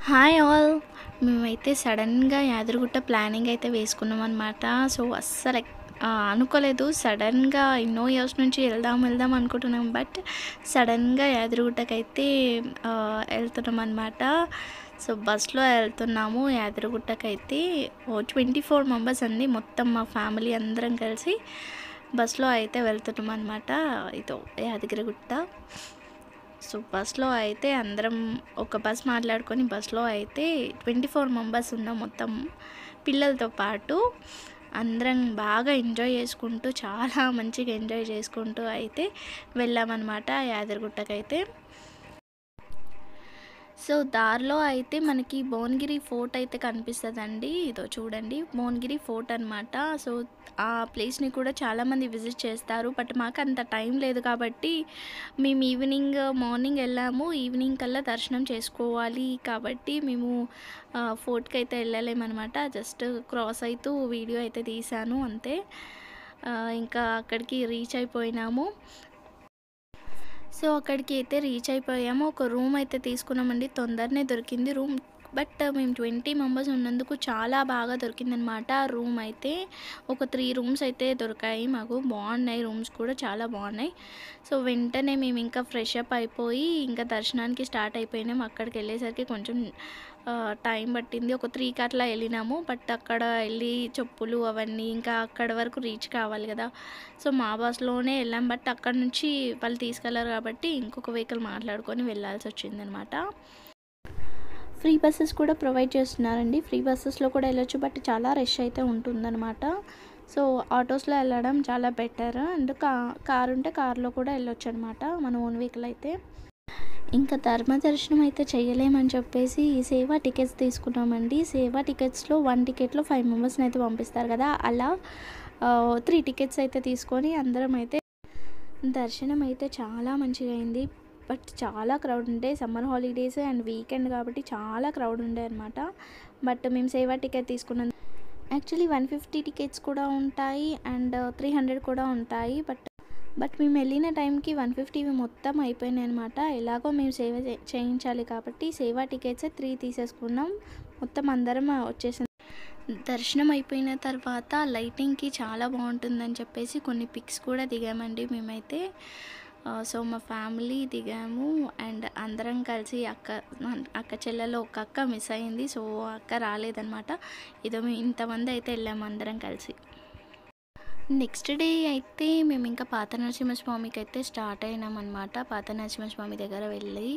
Hi all. మేమైతే సడన్‌గా Yadagirigutta planning అయితే వేసుకున్నామనమాట. సో, అస్సలు అనుకోలేదు. సడన్‌గా ఎన్నో ఇయర్స్ నుంచి వెళ్దాం, వెళ్దాం అనుకుంటున్నాం. బట్ సడన్‌గా యాదగిరిగుట్టకైతే ఎళ్తున్నామనమాట. సో, బస్‌లో ఎళ్తున్నాము యాదగిరిగుట్టకైతే. 24 మెంబర్స్ అండి. మొత్తం మా ఫ్యామిలీ అందరం కలిసి బస్‌లో అయితే వెళ్తున్నామనమాట. ఇదో యాదగిరిగుట్ట. సో, బస్‌లో అయితే అందరం ఒక బస్ మాట్లాడుకొని బస్‌లో అయితే 24 మెంబర్స్ ఉన్నాం మొత్తం పిల్లలతో పాటు. అందరం బాగా ఎంజాయ్ చేసుకుంటూ, చాలా మంచిగా ఎంజాయ్ చేసుకుంటూ అయితే వెళ్ళామన్నమాట యాదగిరిగుట్టకైతే. సో, దారిలో అయితే మనకి భువనగిరి ఫోర్ట్ అయితే కనిపిస్తదండి. ఇదో చూడండి భువనగిరి ఫోర్ట్ అనమాట. సో, ఆ ప్లేస్‌ని కూడా చాలామంది విజిట్ చేస్తారు. బట్ మాకంత టైం లేదు కాబట్టి మేము మార్నింగ్ వెళ్ళాము. ఈవినింగ్ కల్లా దర్శనం చేసుకోవాలి కాబట్టి మేము ఫోర్ట్‌కైతే వెళ్ళలేమనమాట. జస్ట్ క్రాస్ అయితూ వీడియో అయితే తీశాను అంతే. ఇంకా అక్కడికి రీచ్ అయిపోయినాము. సో, అక్కడికి అయితే రీచ్ అయిపోయాము. ఒక రూమ్ అయితే తీసుకున్నామండి. తొందరనే దొరికింది రూమ్. బట్ మేము 20 మెంబర్స్ ఉన్నందుకు చాలా బాగా దొరికిందనమాట రూమ్ అయితే. ఒక 3 రూమ్స్ అయితే దొరికాయి మాకు. బాగున్నాయి రూమ్స్ కూడా చాలా బాగున్నాయి. సో, వెంటనే మేము ఇంకా ఫ్రెష్ అప్ అయిపోయి ఇంకా దర్శనానికి స్టార్ట్ అయిపోయినాం. అక్కడికి వెళ్ళేసరికి కొంచెం టైం పట్టింది. ఒక 3కి అట్లా వెళ్ళినాము. బట్ అక్కడ వెళ్ళి చెప్పులు అవన్నీ ఇంకా అక్కడ వరకు రీచ్ కావాలి కదా. సో, మా బస్‌లోనే వెళ్ళాం. బట్ అక్కడ నుంచి వాళ్ళు తీసుకెళ్లరు కాబట్టి ఇంకొక వెహికల్ మాట్లాడుకొని వెళ్ళాల్సి వచ్చిందనమాట. ఫ్రీ బస్సెస్ కూడా ప్రొవైడ్ చేస్తున్నారండి. ఫ్రీ బస్సెస్‌లో కూడా వెళ్ళొచ్చు. బట్ చాలా రష్ అయితే ఉంటుందన్నమాట. సో, ఆటోస్‌లో వెళ్ళడం చాలా బెటర్. అండ్ కార్ ఉంటే కార్‌లో కూడా వెళ్ళొచ్చనమాట. మన ఓన్ వెహికల్ అయితే. ఇంకా దర్శనం అయితే చేయలేమని చెప్పేసి సేవా టికెట్స్ తీసుకున్నామండి. సేవా టికెట్స్‌లో 1 టికెట్‌లో 5 మెంబర్స్‌ని అయితే పంపిస్తారు కదా. అలా 3 టికెట్స్ అయితే తీసుకొని అందరం అయితే దర్శనం అయితే చాలా మంచిగా అయింది. బట్ చాలా క్రౌడ్ ఉండే. సమ్మర్ హాలిడేస్ అండ్ వీకెండ్ కాబట్టి చాలా క్రౌడ్ ఉండే అనమాట. బట్ మేము సేవా టికెట్ తీసుకున్నాం. యాక్చువల్లీ 150 టికెట్స్ కూడా ఉంటాయి అండ్ 300 కూడా ఉంటాయి. బట్ మేము వెళ్ళిన టైంకి 150 మొత్తం అయిపోయినాయి అనమాట. ఎలాగో మేము సేవ చేయించాలి కాబట్టి సేవా టికెట్సే 3 తీసేసుకున్నాం. మొత్తం అందరం వచ్చేసాం. దర్శనం అయిపోయిన తర్వాత లైటింగ్‌కి చాలా బాగుంటుందని చెప్పేసి కొన్ని పిక్స్ కూడా దిగామండి మేమైతే. సో, మా ఫ్యామిలీ దిగాము అండ్ అందరం కలిసి అక్క చెల్లెలో ఒక అక్క మిస్ అయింది. సో, అక్క రాలేదనమాట. ఇదో మేము ఇంతమంది అయితే వెళ్ళాము అందరం కలిసి. నెక్స్ట్ డే అయితే మేము ఇంకా పాత నరసింహస్వామికి అయితే స్టార్ట్ అయినామన్నమాట. పాత నరసింహస్వామి దగ్గర వెళ్ళి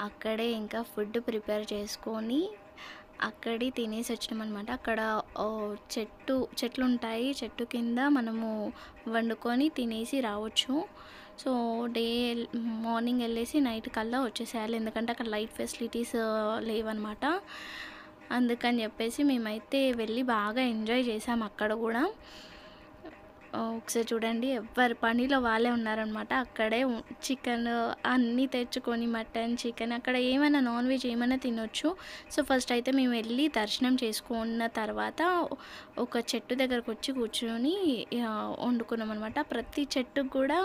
అక్కడే ఇంకా ఫుడ్ ప్రిపేర్ చేసుకొని అక్కడే తినేసి వచ్చినామన్నమాట. అక్కడ చెట్లు ఉంటాయి. చెట్టు కింద మనము వండుకొని తినేసి రావచ్చు. సో, డే మార్నింగ్ వెళ్ళేసి నైట్ కల్లా వచ్చేసేయాలి. ఎందుకంటే అక్కడ లైట్ ఫెసిలిటీస్ లేవన్నమాట. అందుకని చెప్పేసి మేమైతే వెళ్ళి బాగా ఎంజాయ్ చేసాము అక్కడ కూడా. ఒకసారి చూడండి ఎవరి పనిలో వాళ్ళే ఉన్నారనమాట. అక్కడే చికెన్ అన్నీ తెచ్చుకొని మటన్, చికెన్ అక్కడ ఏమైనా నాన్ వెజ్ ఏమైనా తినొచ్చు. సో, ఫస్ట్ అయితే మేము వెళ్ళి దర్శనం చేసుకున్న తర్వాత ఒక చెట్టు దగ్గరకు వచ్చి కూర్చొని వండుకున్నాం అనమాట. ప్రతి చెట్టుకు కూడా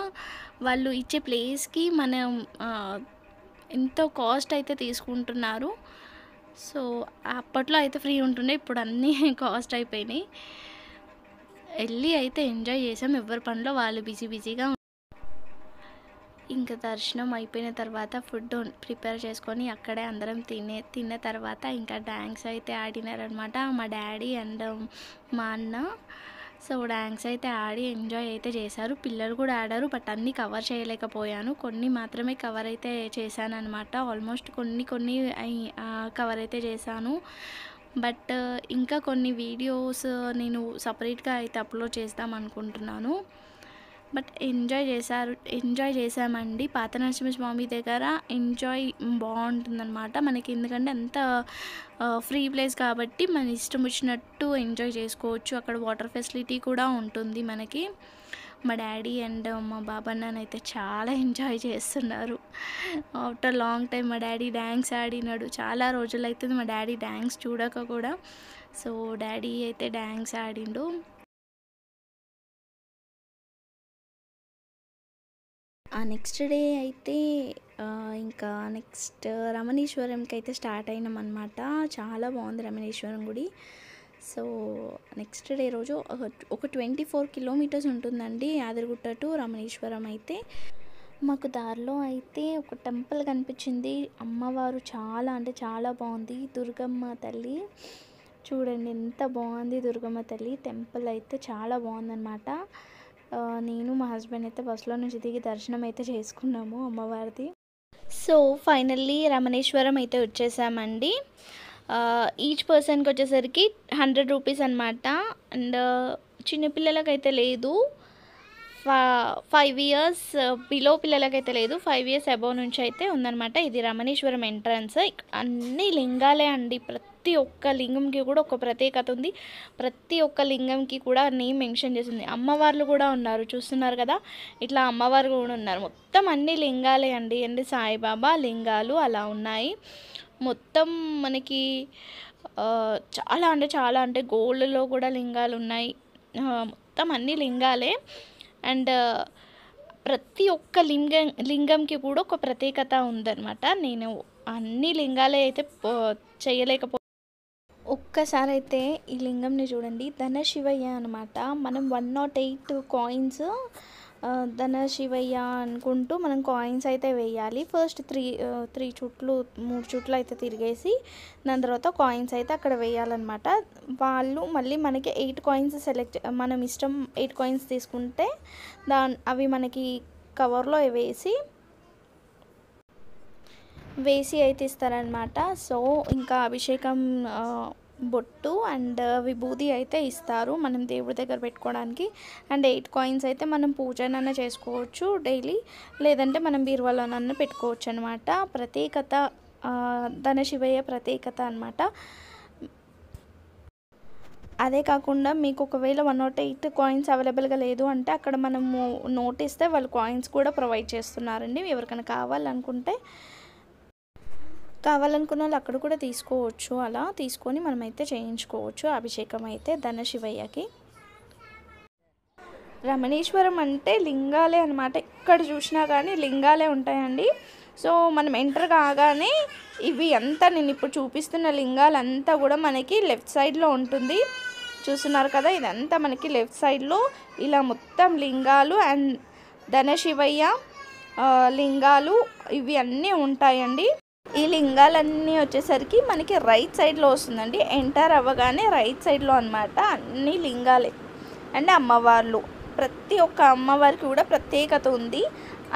వాళ్ళు ఇచ్చే ప్లేస్‌కి మనం ఎంతో కాస్ట్ అయితే తీసుకుంటున్నారు. సో, అప్పట్లో అయితే ఫ్రీ ఉంటుండే. ఇప్పుడు అన్నీ కాస్ట్ అయిపోయినాయి. వెళ్ళి అయితే ఎంజాయ్ చేసాం. ఎవరి పనిలో వాళ్ళు బిజీగా. ఇంకా దర్శనం అయిపోయిన తర్వాత ఫుడ్ ప్రిపేర్ చేసుకొని అక్కడే అందరం తిన్న తర్వాత ఇంకా డాన్స్ అయితే ఆడినారనమాట మా డాడీ అండ్ మా అన్న. సో, డాన్స్ అయితే ఆడి ఎంజాయ్ అయితే చేశారు. పిల్లలు కూడా ఆడారు. బట్ అన్నీ కవర్ చేయలేకపోయాను. కొన్ని మాత్రమే కవర్ అయితే చేశాననమాట. ఆల్మోస్ట్ కొన్ని కవర్ అయితే చేశాను. బట్ ఇంకా కొన్ని వీడియోస్ నేను సపరేట్గా అయితే అప్లోడ్ చేద్దాం అనుకుంటున్నాను. బట్ ఎంజాయ్ చేసామండి. పాత నరసింహస్వామి దగ్గర బాగుంటుందన్నమాట మనకి. ఎందుకంటే అంత ఫ్రీ ప్లేస్ కాబట్టి మన ఇష్టం వచ్చినట్టు ఎంజాయ్ చేసుకోవచ్చు. అక్కడ వాటర్ ఫెసిలిటీ కూడా ఉంటుంది మనకి. మా డాడీ అండ్ మా బాబన్ననైతే చాలా ఎంజాయ్ చేస్తున్నారు. ఆఫ్టర్ లాంగ్ టైం మా డాడీ డాన్స్ ఆడినాడు. చాలా రోజులైతుంది మా డాడీ డాన్స్ చూడక కూడా. సో, డాడీ అయితే డాన్స్ ఆడిండు. ఆ నెక్స్ట్ డే అయితే ఇంకా నెక్స్ట్ రమణేశ్వరంకి అయితే స్టార్ట్ అయినామన్నమాట. చాలా బాగుంది రమణేశ్వరం గుడి. సో నెక్స్ట్ డే రోజు ఒక 24 కిలోమీటర్స్ ఉంటుందండి యాదగిరిగుట్ట టు రమణేశ్వరం. అయితే మాకు దారిలో అయితే ఒక టెంపుల్ కనిపించింది. అమ్మవారు చాలా అంటే చాలా బాగుంది. దుర్గమ్మ తల్లి చూడండి ఎంత బాగుంది. దుర్గమ్మ తల్లి టెంపుల్ అయితే చాలా బాగుందన్నమాట. నేను మా హస్బెండ్ అయితే బస్సులో నుంచి దిగి దర్శనం అయితే చేసుకున్నాము అమ్మవారిది. సో ఫైనల్లీ రమణేశ్వరం అయితే వచ్చేసామండి. ఈచ్ పర్సన్కి వచ్చేసరికి 100 రూపీస్ అనమాట. అండ్ చిన్నపిల్లలకైతే లేదు, 5 ఇయర్స్ బిలో పిల్లలకైతే లేదు, 5 ఇయర్స్ అబోవ్ నుంచి అయితే ఉందన్నమాట. ఇది రమణేశ్వరం ఎంట్రన్స్. అన్ని లింగాలే అండి. ప్రతి ఒక్క లింగంకి కూడా ఒక ప్రత్యేకత ఉంది. ప్రతి ఒక్క లింగంకి కూడా నేమ్ మెన్షన్ చేసింది. అమ్మవార్లు కూడా ఉన్నారు, చూస్తున్నారు కదా, ఇట్లా అమ్మవారు కూడా ఉన్నారు. మొత్తం అన్ని లింగాలే అండి. అండ్ సాయిబాబా లింగాలు అలా ఉన్నాయి. మొత్తం మనకి చాలా అంటే గోల్డ్లో కూడా లింగాలు ఉన్నాయి. మొత్తం అన్ని లింగాలే. అండ్ ప్రతి ఒక్క లింగంకి కూడా ఒక ప్రత్యేకత ఉందన్నమాట. నేను అన్ని లింగాలే అయితే ఒక్కసారి అయితే ఈ లింగంని చూడండి, ధనశివయ్య అనమాట. మనం 108 కాయిన్స్ ధనశివయ్య అనుకుంటూ మనం కాయిన్స్ అయితే వేయాలి. ఫస్ట్ 3 చుట్లు 3 చుట్లు అయితే తిరిగేసి దాని తర్వాత కాయిన్స్ అయితే అక్కడ వేయాలన్నమాట. వాళ్ళు మళ్ళీ మనకి 8 కాయిన్స్ మనం ఇష్టం 8 కాయిన్స్ తీసుకుంటే అవి మనకి కవర్లో వేసి అయితే ఇస్తారనమాట. సో ఇంకా అభిషేకం బొట్టు అండ్ విభూది అయితే ఇస్తారు మనం దేవుడి దగ్గర పెట్టుకోవడానికి. అండ్ 8 కాయిన్స్ అయితే మనం పూజనన్నా చేసుకోవచ్చు డైలీ, లేదంటే మనం బీరువాలోనన్నా పెట్టుకోవచ్చు అనమాట. ప్రత్యేకత ధనశివయ్య ప్రత్యేకత అనమాట. అదే కాకుండా మీకు ఒకవేళ 108 కాయిన్స్ అవైలబుల్గా లేదు అంటే అక్కడ మనము నోట్ ఇస్తే వాళ్ళు కాయిన్స్ కూడా ప్రొవైడ్ చేస్తున్నారండి. ఎవరికైనా కావాలనుకున్న వాళ్ళు అక్కడ కూడా తీసుకోవచ్చు. అలా తీసుకొని మనమైతే చేయించుకోవచ్చు అభిషేకం అయితే ధనశివయ్యకి. రమణేశ్వరం అంటే లింగాలే అనమాట. ఎక్కడ చూసినా కానీ లింగాలే ఉంటాయండి. సో మనం ఎంటర్ కాగానే ఇవి అంతా నేను ఇప్పుడు చూపిస్తున్న లింగాలంతా కూడా మనకి లెఫ్ట్ సైడ్లో ఉంటుంది. చూస్తున్నారు కదా, ఇదంతా మనకి లెఫ్ట్ సైడ్లో ఇలా మొత్తం లింగాలు అండ్ ధనశివయ్య లింగాలు ఇవి అన్నీ ఉంటాయండి. ఈ లింగాలన్నీ వచ్చేసరికి మనకి రైట్ సైడ్లో వస్తుందండి. ఎంటర్ అవ్వగానే రైట్ సైడ్లో అనమాట అన్ని లింగాలే. అంటే అమ్మవార్లు, ప్రతి ఒక్క అమ్మవారికి కూడా ప్రత్యేకత ఉంది.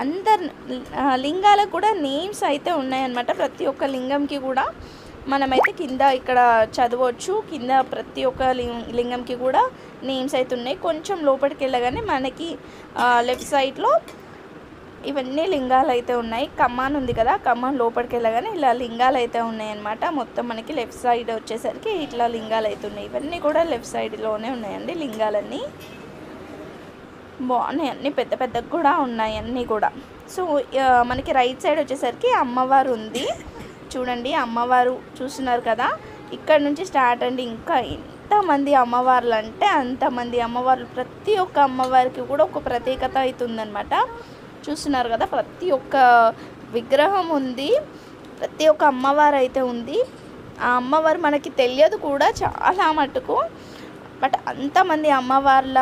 అందరు లింగాలకు కూడా నేమ్స్ అయితే ఉన్నాయన్నమాట. ప్రతి ఒక్క లింగంకి కూడా మనమైతే కింద ఇక్కడ చదవచ్చు. కింద ప్రతి ఒక్క లింగంకి కూడా నేమ్స్ అయితే ఉన్నాయి. కొంచెం లోపలికి వెళ్ళగానే మనకి లెఫ్ట్ సైడ్లో ఇవన్నీ లింగాలు అయితే ఉన్నాయి. కమ్మాన్ ఉంది కదా, కమ్మాన్ లోపలికి వెళ్ళగానే ఇలా లింగాలు అయితే ఉన్నాయన్నమాట. మొత్తం మనకి లెఫ్ట్ సైడ్ వచ్చేసరికి ఇట్లా లింగాలు అయితే ఉన్నాయి. ఇవన్నీ కూడా లెఫ్ట్ సైడ్లోనే ఉన్నాయండి లింగాలన్నీ. బాగున్నాయి, అన్నీ పెద్ద పెద్దగా కూడా ఉన్నాయి అన్నీ కూడా. సో మనకి రైట్ సైడ్ వచ్చేసరికి అమ్మవారు ఉంది. చూడండి అమ్మవారు చూస్తున్నారు కదా, ఇక్కడ నుంచి స్టార్ట్ అండి. ఇంకా ఎంతమంది అమ్మవార్లు అంటే అంతమంది అమ్మవార్లు. ప్రతి ఒక్క అమ్మవారికి కూడా ఒక ప్రత్యేకత అవుతుందన్నమాట. చూస్తున్నారు కదా, ప్రతి ఒక్క విగ్రహం ఉంది, ప్రతి ఒక్క అమ్మవారు అయితే ఉంది. ఆ అమ్మవారు మనకి తెలియదు కూడా చాలా మటుకు, బట్ అంతమంది అమ్మవార్ల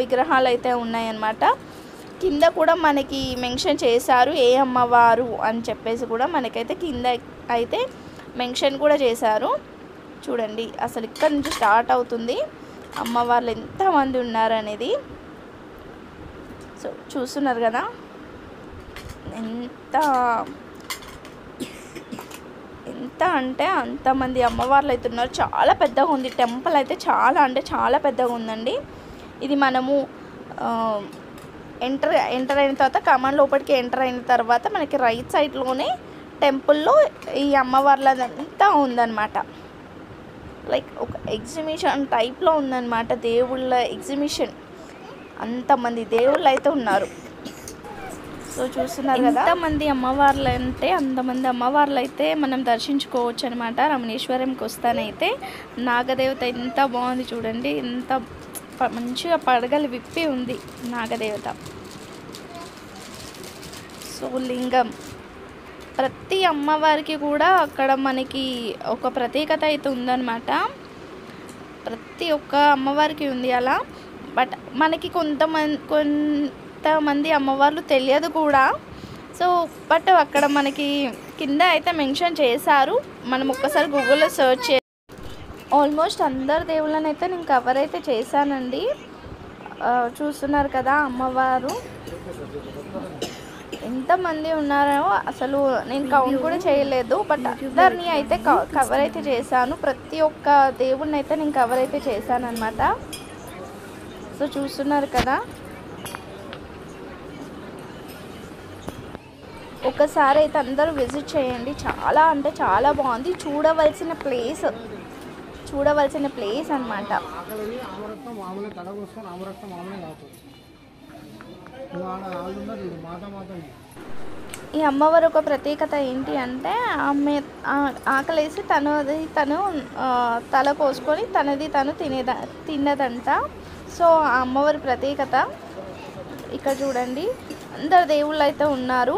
విగ్రహాలు అయితే ఉన్నాయన్నమాట. కింద కూడా మనకి మెన్షన్ చేశారు ఏ అమ్మవారు అని చెప్పేసి కూడా మనకైతే కింద అయితే మెన్షన్ కూడా చేశారు. చూడండి అసలు ఇక్కడ నుంచి స్టార్ట్ అవుతుంది అమ్మవార్లు ఎంతమంది ఉన్నారనేది. సో చూస్తున్నారు కదా ఎంత అంటే అంతమంది అమ్మవార్లు అయితే ఉన్నారు. చాలా పెద్దగా ఉంది టెంపుల్ అయితే, చాలా అంటే చాలా పెద్దగా ఉందండి. ఇది మనము ఎంటర్ అయిన తర్వాత కమాన్ లోపలికి ఎంటర్ అయిన తర్వాత మనకి రైట్ సైడ్లోనే టెంపుల్లో ఈ అమ్మవార్లదంతా ఉందన్నమాట. లైక్ ఒక ఎగ్జిబిషన్ టైప్లో ఉందన్నమాట, దేవుళ్ళ ఎగ్జిబిషన్. అంతమంది దేవుళ్ళు అయితే ఉన్నారు. సో చూస్తున్నారు కదా, ఎంతమంది అమ్మవార్లు అంటే అంతమంది అమ్మవార్లు అయితే మనం దర్శించుకోవచ్చు అనమాట. రమణేశ్వరంకి వస్తానైతే నాగదేవత ఎంత బాగుంది చూడండి, ఎంత మంచిగా పడగలు విప్పి ఉంది నాగదేవత. సో లింగం ప్రతి అమ్మవారికి కూడా అక్కడ మనకి ఒక ప్రత్యేకత అయితే ఉందన్నమాట. ప్రతి ఒక్క అమ్మవారికి ఉంది అలా. బట్ మనకి కొంతమంది అమ్మవార్లు తెలియదు కూడా. సో బట్ అక్కడ మనకి కింద అయితే మెన్షన్ చేశారు. మనం ఒక్కసారి గూగుల్లో సెర్చ్ చే ఆల్మోస్ట్ అందరు దేవుళ్ళని అయితే నేను కవర్ అయితే చేశానండి. చూస్తున్నారు కదా అమ్మవారు ఎంతమంది ఉన్నారో అసలు నేను కౌంట్ కూడా చేయలేదు. బట్ అందరినీ అయితే కవర్ అయితే చేశాను. ప్రతి ఒక్క దేవుడిని అయితే నేను కవర్ అయితే చేశాను అనమాట. సో చూస్తున్నారు కదా, ఒకసారి అయితే అందరూ విజిట్ చేయండి. చాలా అంటే చాలా బాగుంది. చూడవలసిన ప్లేస్ అన్నమాట. ఈ అమ్మవారు ఒక ప్రత్యేకత ఏంటి అంటే ఆమె ఆకలేసి తను తల కోసుకొని తను తిన్నదంట. సో ఆ అమ్మవారి ప్రత్యేకత ఇక్కడ చూడండి. అందరు దేవుళ్ళు అయితే ఉన్నారు.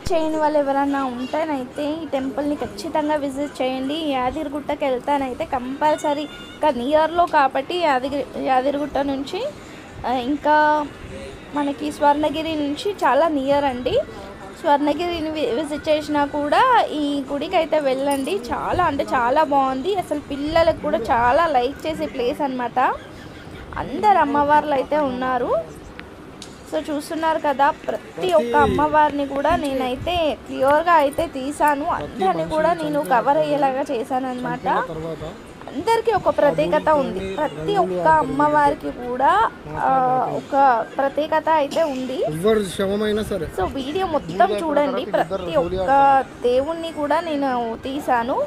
చేయని వాళ్ళు ఎవరన్నా ఉంటేనైతే ఈ టెంపుల్ని ఖచ్చితంగా విజిట్ చేయండి. యాదగిరిగుట్టకి వెళ్తానైతే కంపల్సరీ, ఇంకా నియర్లో కాబట్టి యాదగిరిగుట్ట నుంచి ఇంకా మనకి స్వర్ణగిరి నుంచి చాలా నియర్ అండి. స్వర్ణగిరిని విజిట్ చేసినా కూడా ఈ గుడికి అయితే వెళ్ళండి. చాలా అంటే చాలా బాగుంది. అసలు పిల్లలకు కూడా చాలా లైక్ చేసే ప్లేస్ అన్నమాట. అందరు అమ్మవార్లు అయితే ఉన్నారు. సో చూస్తున్నారు కదా, ప్రతి ఒక్క అమ్మవారిని కూడా నేనైతే క్లియర్గా అయితే తీసాను. అందరినీ కూడా నేను కవర్ అయ్యేలాగా చేశాను అనమాట. అందరికీ ఒక ప్రత్యేకత ఉంది. ప్రతి ఒక్క అమ్మవారికి కూడా ఒక ప్రత్యేకత అయితే ఉంది. సో వీడియో మొత్తం చూడండి. ప్రతి ఒక్క దేవుణ్ణి కూడా నేను తీసాను.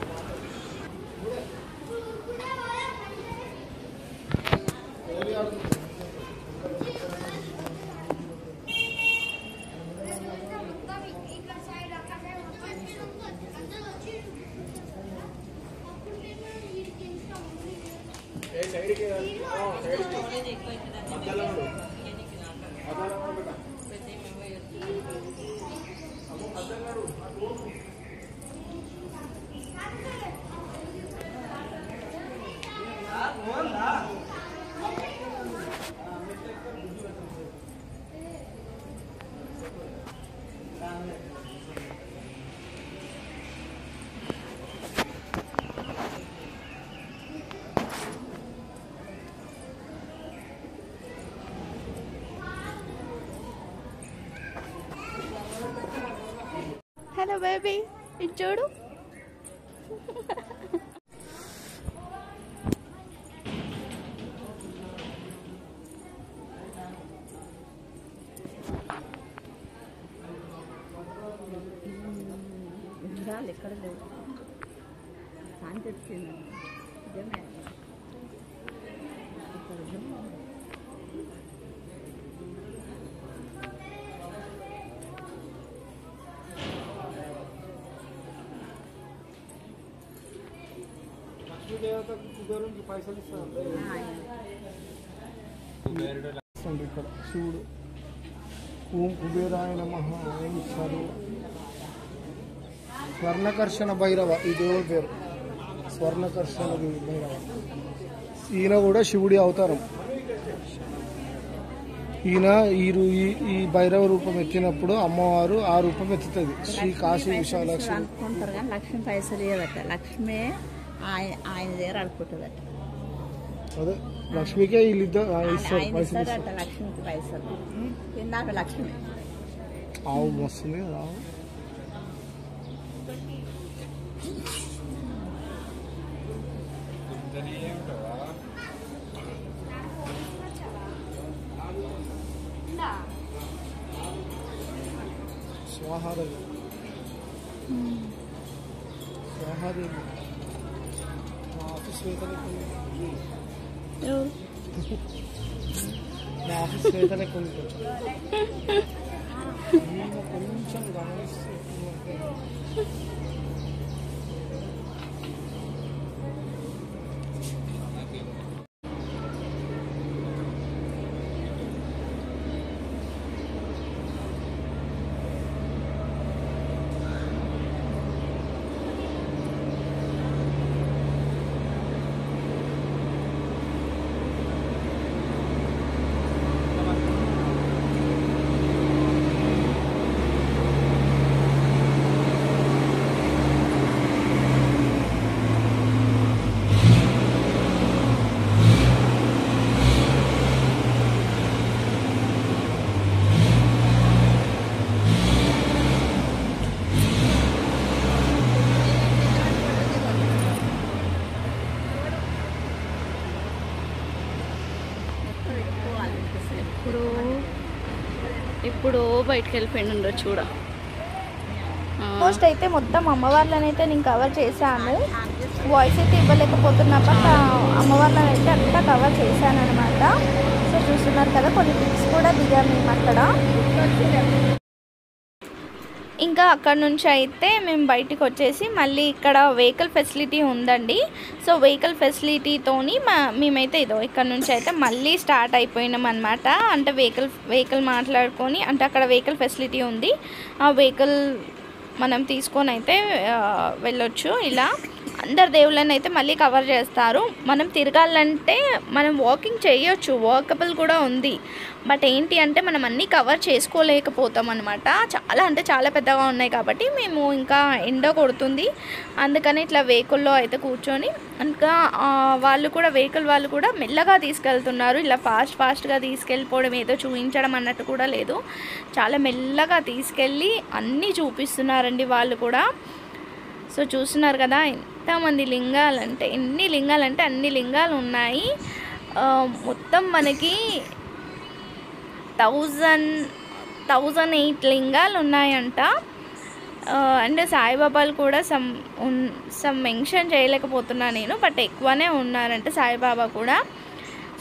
హలో బేబీ, ఇది చూడు. ఎక్కడ లేవు ఇక్కడ శివుడు. ఓం కుబేరాయ నమః. ఓం స్వర్ణకర్షణ భైరవ, ఈ దేవుడి పేరు స్వర్ణకర్షణ భైరవ. ఈయన కూడా శివుడి అవతారం. ఈయన ఈ భైరవ రూపం ఎత్తినప్పుడు అమ్మవారు ఆ రూపం ఎత్తుతుంది. శ్రీ కాశీ విశాలాక్షి అనుకుంటారు కానీ లక్ష్మి పైసలు ఇవ్వదట. లక్ష్మి ఆయన దగ్గర అనుకుంటుందట. అదే లక్ష్మికే వీళ్ళిద్దరు ఇస్తారట. లక్ష్మికి పైసలు ఇందాక లక్ష్మి ఆవు వస్తుంది కదా. స్వాహాదేవి స్వాహాదేవి మా ఆఫీస్ వేతనకు కొంచెం గమనిస్తూ ఇప్పుడు బయటకు వెళ్ళిపోయింది ఉండొచ్చు కూడా. ఆల్మోస్ట్ అయితే మొత్తం అమ్మవార్లను అయితే నేను కవర్ చేశాను. వాయిస్ అయితే ఇవ్వలేకపోతున్నా, బట్ అమ్మవార్లను అయితే అంతా కవర్ చేశాను అనమాట. సో చూస్తున్నారు కదా, కొన్ని పిక్స్ కూడా దిగాము మేము అక్కడ. ఇంకా అక్కడ నుంచి అయితే మేము బయటికి వచ్చేసి మళ్ళీ ఇక్కడ వెహికల్ ఫెసిలిటీ ఉందండి. సో వెహికల్ ఫెసిలిటీతోని మేమైతే ఇదో ఇక్కడ నుంచి అయితే మళ్ళీ స్టార్ట్ అయిపోయినాం అనమాట. అంటే వెహికల్ మాట్లాడుకొని, అంటే అక్కడ వెహికల్ ఫెసిలిటీ ఉంది, ఆ వెహికల్ మనం తీసుకొని అయితే వెళ్ళొచ్చు. ఇలా అందరు దేవుళ్ళని అయితే మళ్ళీ కవర్ చేస్తారు. మనం తిరగాలంటే మనం వాకింగ్ చేయొచ్చు, వాకబుల్ కూడా ఉంది. బట్ ఏంటి అంటే మనం అన్నీ కవర్ చేసుకోలేకపోతాం అనమాట. చాలా అంటే చాలా పెద్దగా ఉన్నాయి కాబట్టి మేము ఇంకా ఎండ కొడుతుంది, అందుకని ఇట్లా వెహికల్లో అయితే కూర్చొని, ఇంకా వాళ్ళు కూడా వెహికల్ వాళ్ళు కూడా మెల్లగా తీసుకెళ్తున్నారు. ఇలా ఫాస్ట్గా తీసుకెళ్ళిపోవడం, ఏదో చూపించడం అన్నట్టు కూడా లేదు. చాలా మెల్లగా తీసుకెళ్ళి అన్నీ చూపిస్తున్నారండి వాళ్ళు కూడా. సో చూస్తున్నారు కదా ఎంతమంది లింగాలంటే, ఎన్ని లింగాలంటే అన్ని లింగాలు ఉన్నాయి. మొత్తం మనకి 1008 లింగాలు ఉన్నాయంట. అండ్ సాయిబాబాలు కూడా సమ్ మెన్షన్ చేయలేకపోతున్నా నేను, బట్ ఎక్కువనే ఉన్నారంట సాయిబాబా కూడా.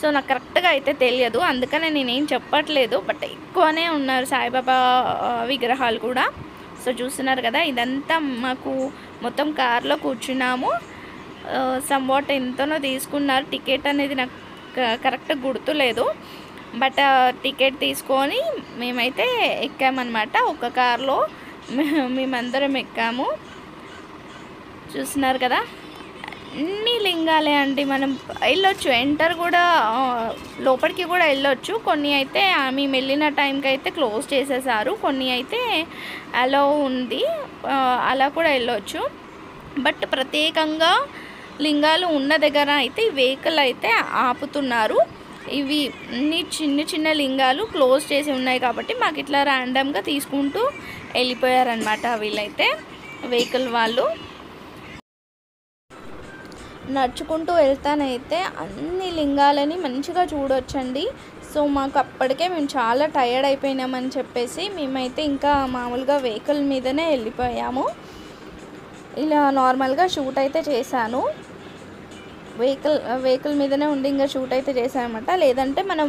సో నాకు కరెక్ట్గా అయితే తెలియదు, అందుకనే నేనేం చెప్పట్లేదు, బట్ ఎక్కువనే ఉన్నారు సాయిబాబా విగ్రహాలు కూడా. సో చూస్తున్నారు కదా, ఇదంతా మాకు మొత్తం కార్లో కూర్చున్నాము. సమ్వాట్ ఎంతనో తీసుకున్నారు. టికెట్ అనేది నాకు కరెక్ట్గా గుర్తులేదు, బట్ టికెట్ తీసుకొని మేమైతే ఎక్కామన్నమాట. ఒక కార్లో మేమందరం ఎక్కాము. చూస్తున్నారు కదా, అన్ని లింగాలే అండి. మనం వెళ్ళొచ్చు, ఎంటర్ కూడా లోపలికి కూడా వెళ్ళొచ్చు. కొన్ని అయితే మేము వెళ్ళిన టైంకి అయితే క్లోజ్ చేసేసారు, కొన్ని అయితే అలో ఉంది, అలా కూడా వెళ్ళొచ్చు. బట్ ప్రత్యేకంగా లింగాలు ఉన్న దగ్గర అయితే వెహికల్ అయితే ఆపుతున్నారు. ఇవి అన్ని చిన్న చిన్న లింగాలు క్లోజ్ చేసి ఉన్నాయి కాబట్టి మాకు ఇట్లా ర్యాండమ్గా తీసుకుంటూ వెళ్ళిపోయారనమాట వీళ్ళైతే, వెహికల్ వాళ్ళు. నడుచుకుంటూ వెళ్తానైతే అన్ని లింగాలని మంచిగా చూడొచ్చండి. సో మాకు అప్పటికే మేము చాలా టయర్డ్ అయిపోయినామని చెప్పేసి మేమైతే ఇంకా మామూలుగా వెహికల్ మీదనే వెళ్ళిపోయాము. ఇలా నార్మల్గా షూట్ అయితే చేశాను, వెహికల్ మీదనే ఉండి ఇంకా షూట్ అయితే చేశానమాట. లేదంటే మనం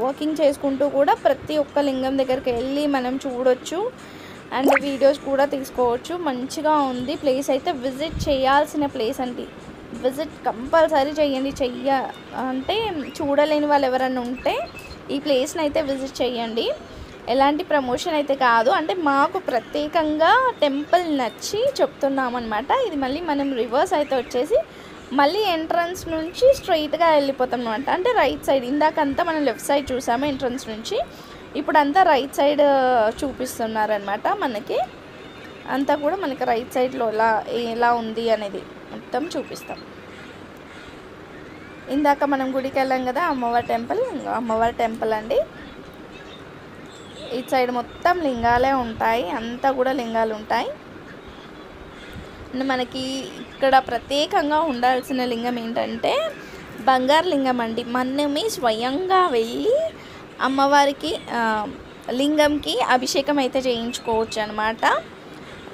వాకింగ్ చేసుకుంటూ కూడా ప్రతి ఒక్క లింగం దగ్గరికి వెళ్ళి మనం చూడొచ్చు అండ్ వీడియోస్ కూడా తీసుకోవచ్చు. మంచిగా ఉంది ప్లేస్ అయితే, విజిట్ చేయాల్సిన ప్లేస్ అండి. విజిట్ కంపల్సరీ చేయండి. అంటే చూడలేని వాళ్ళు ఎవరైనా ఉంటే ఈ ప్లేస్ని అయితే విజిట్ చేయండి. ఎలాంటి ప్రమోషన్ అయితే కాదు, అంటే మాకు ప్రత్యేకంగా టెంపుల్ నచ్చి చెప్తున్నామన్నమాట. ఇది మళ్ళీ మనం రివర్స్ అయితే వచ్చేసి మళ్ళీ ఎంట్రన్స్ నుంచి స్ట్రైట్గా వెళ్ళిపోతాం అనమాట. అంటే రైట్ సైడ్, ఇందాకంతా మనం లెఫ్ట్ సైడ్ చూసాము ఎంట్రన్స్ నుంచి, ఇప్పుడు అంతా రైట్ సైడ్ చూపిస్తున్నారనమాట. మనకి అంతా కూడా మనకి రైట్ సైడ్లో ఎలా ఉంది అనేది మొత్తం చూపిస్తాం. ఇందాక మనం గుడికి వెళ్ళాం కదా, అమ్మవారి టెంపుల్ అండి. ఈ సైడ్ మొత్తం లింగాలే ఉంటాయి, అంతా కూడా లింగాలు ఉంటాయి. మనకి ఇక్కడ ప్రత్యేకంగా ఉండాల్సిన లింగం ఏంటంటే బంగారు లింగం అండి. మనమే స్వయంగా వెళ్ళి అమ్మవారికి లింగంకి అభిషేకం అయితే చేయించుకోవచ్చు అనమాట.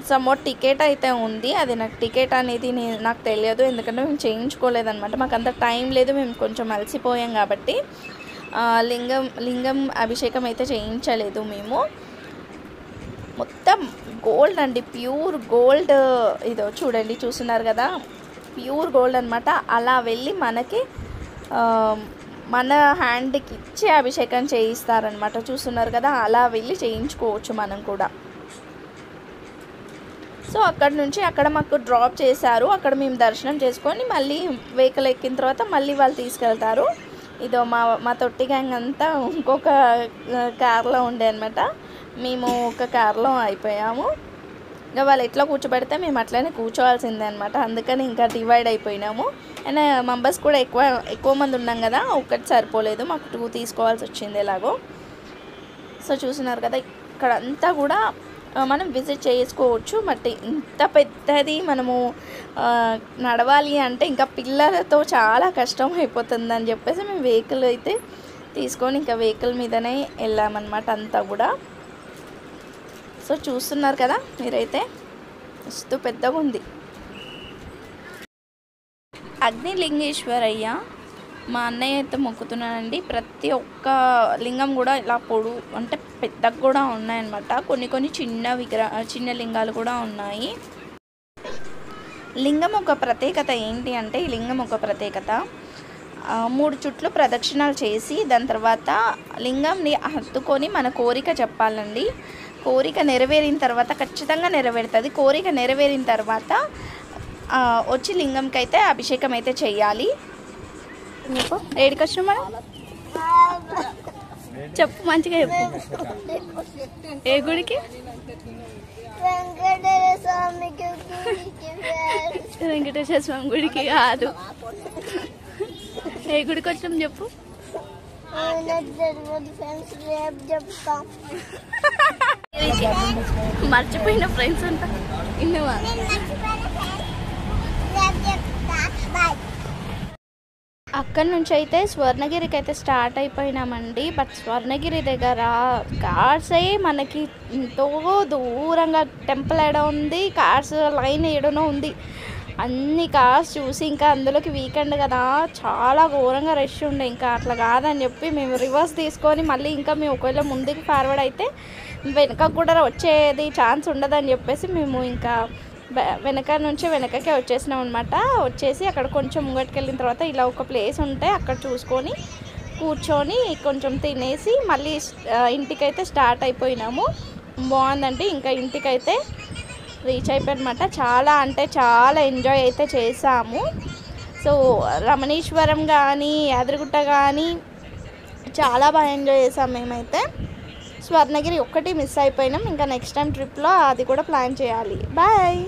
సమ్వాట్ టికెట్ అయితే ఉంది, అది నాకు టికెట్ అనేది నాకు తెలియదు, ఎందుకంటే మేము చేయించుకోలేదన్నమాట. మాకు అంత టైం లేదు, మేము కొంచెం అలసిపోయాం కాబట్టి లింగం అభిషేకం అయితే చేయించలేదు మేము. మొత్తం గోల్డ్ అండి, ప్యూర్ గోల్డ్. ఇదో చూడండి, చూస్తున్నారు కదా, ప్యూర్ గోల్డ్ అనమాట. అలా వెళ్ళి మనకి మన హ్యాండ్కి ఇచ్చి అభిషేకం చేయిస్తారనమాట. చూస్తున్నారు కదా, అలా వెళ్ళి చేయించుకోవచ్చు మనం కూడా. సో అక్కడ నుంచి అక్కడ మాకు డ్రాప్ చేశారు, అక్కడ మేము దర్శనం చేసుకొని మళ్ళీ వెహికల్ ఎక్కిన తర్వాత మళ్ళీ వాళ్ళు తీసుకెళ్తారు. ఇదో మా తొట్టి గ్యాంగ్ అంతా ఇంకొక కార్లో ఉండే అనమాట. మేము ఒక కార్లో అయిపోయాము. ఇంకా వాళ్ళు ఎట్లా కూర్చోబెడితే మేము అట్లనే కూర్చోవాల్సిందే అనమాట. అందుకని ఇంకా డివైడ్ అయిపోయినాము. అండ్ మెంబర్స్ కూడా ఎక్కువ మంది ఉన్నాం కదా, ఒకటి సరిపోలేదు, మాకు 2 తీసుకోవాల్సి వచ్చింది ఎలాగో. సో చూస్తున్నారు కదా, ఇక్కడ అంతా కూడా మనం విజిట్ చేసుకోవచ్చు. బట్ ఇంత పెద్దది మనము నడవాలి అంటే ఇంకా పిల్లలతో చాలా కష్టం అయిపోతుందని చెప్పేసి మేము వెహికల్ అయితే తీసుకొని ఇంకా వెహికల్ మీదనే వెళ్ళామన్నమాట అంతా కూడా. సో చూస్తున్నారు కదా మీరైతే, మస్తు పెద్దగా ఉంది. అగ్నిలింగేశ్వరయ్య మా అన్నయ్య అయితే మొక్కుతున్నానండి. ప్రతి ఒక్క లింగం కూడా ఇలా అంటే పెద్దగా కూడా ఉన్నాయన్నమాట. కొన్ని చిన్న లింగాలు కూడా ఉన్నాయి. లింగం ఒక ప్రత్యేకత ఏంటి అంటే, ఈ లింగం ఒక ప్రత్యేకత 3 చుట్లు ప్రదక్షిణాలు చేసి దాని తర్వాత లింగంని హత్తుకొని మన కోరిక చెప్పాలండి. కోరిక నెరవేరిన తర్వాత ఖచ్చితంగా నెరవేరుతుంది. కోరిక నెరవేరిన తర్వాత వచ్చి లింగంకి అయితే అభిషేకం అయితే చెయ్యాలి. మీకు ఏడికి వచ్చినాం మనం? చెప్పు, మంచిగా చెప్పు. ఏ గుడికి? వెంకటేశ్వర స్వామి గుడికి కాదు. ఏ గుడికి వచ్చినాం చెప్పు. మర్చిపోయిన ఫ్రెండ్స్ అంతా ఇన్నవా? అక్కడి నుంచి అయితే స్వర్ణగిరికి అయితే స్టార్ట్ అయిపోయినామండి. బట్ స్వర్ణగిరి దగ్గర కార్సే మనకి ఎంతో దూరంగా టెంపుల్ ఏడ ఉంది, కార్స్ లైన్ ఏడనో ఉంది. అన్ని కార్స్ చూసి ఇంకా అందులోకి వీకెండ్ కదా చాలా ఘోరంగా రష్ ఉండే. ఇంకా అట్లా కాదని చెప్పి మేము రివర్స్ తీసుకొని మళ్ళీ ఇంకా మేము ఒకవేళ ముందుకు ఫార్వర్డ్ అయితే వెనక కూడా వచ్చేది ఛాన్స్ ఉండదని చెప్పేసి మేము ఇంకా వెనకకే వచ్చేసినాం అనమాట. వచ్చేసి అక్కడ కొంచెం ముంగటికి వెళ్ళిన తర్వాత ఇలా ఒక ప్లేస్ ఉంటే అక్కడ చూసుకొని కూర్చొని కొంచెం తినేసి మళ్ళీ ఇంటికైతే స్టార్ట్ అయిపోయినాము. బాగుందండి. ఇంకా ఇంటికైతే రీచ్ అయిపోయానమాట. చాలా అంటే చాలా ఎంజాయ్ అయితే చేసాము. సో రమణేశ్వరం కానీ యాదగిరిగుట్ట కానీ చాలా బాగా ఎంజాయ్ చేసాం మేమైతే. స్వర్ణగిరి ఒక్కటి మిస్ అయిపోయినాం. ఇంకా నెక్స్ట్ టైం ట్రిప్లో అది కూడా ప్లాన్ చేయాలి. బాయ్.